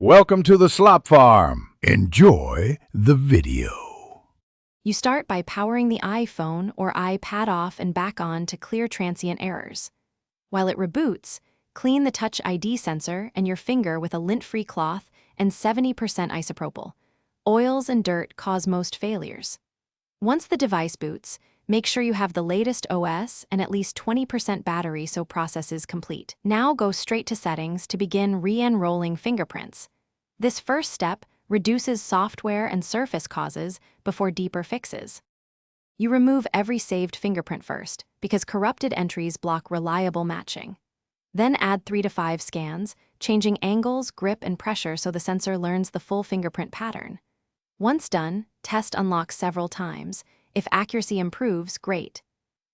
Welcome to the Slop Farm. Enjoy the video. You start by powering the iPhone or iPad off and back on to clear transient errors. While it reboots, clean the Touch ID sensor and your finger with a lint-free cloth and 70% isopropyl. Oils and dirt cause most failures. Once the device boots, make sure you have the latest OS and at least 20% battery so process is complete. Now go straight to settings to begin re-enrolling fingerprints. This first step reduces software and surface causes before deeper fixes. You remove every saved fingerprint first, because corrupted entries block reliable matching. Then add 3 to 5 scans, changing angles, grip, and pressure so the sensor learns the full fingerprint pattern. Once done, test unlock several times. If accuracy improves, great.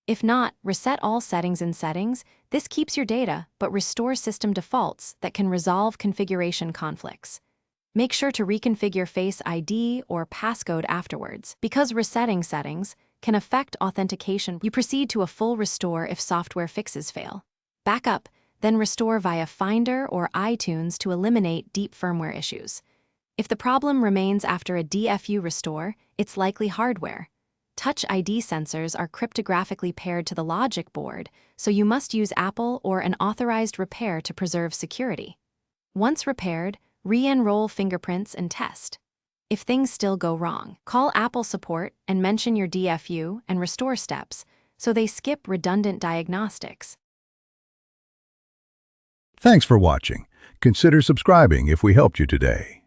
If not, reset all settings in settings. This keeps your data, but restores system defaults that can resolve configuration conflicts. Make sure to reconfigure Face ID or passcode afterwards. Because resetting settings can affect authentication, you proceed to a full restore if software fixes fail. Back up, then restore via Finder or iTunes to eliminate deep firmware issues. If the problem remains after a DFU restore, it's likely hardware. Touch ID sensors are cryptographically paired to the logic board, so you must use Apple or an authorized repair to preserve security. Once repaired, re-enroll fingerprints and test. If things still go wrong, call Apple support and mention your DFU and restore steps so they skip redundant diagnostics. Thanks for watching. Consider subscribing if we helped you today.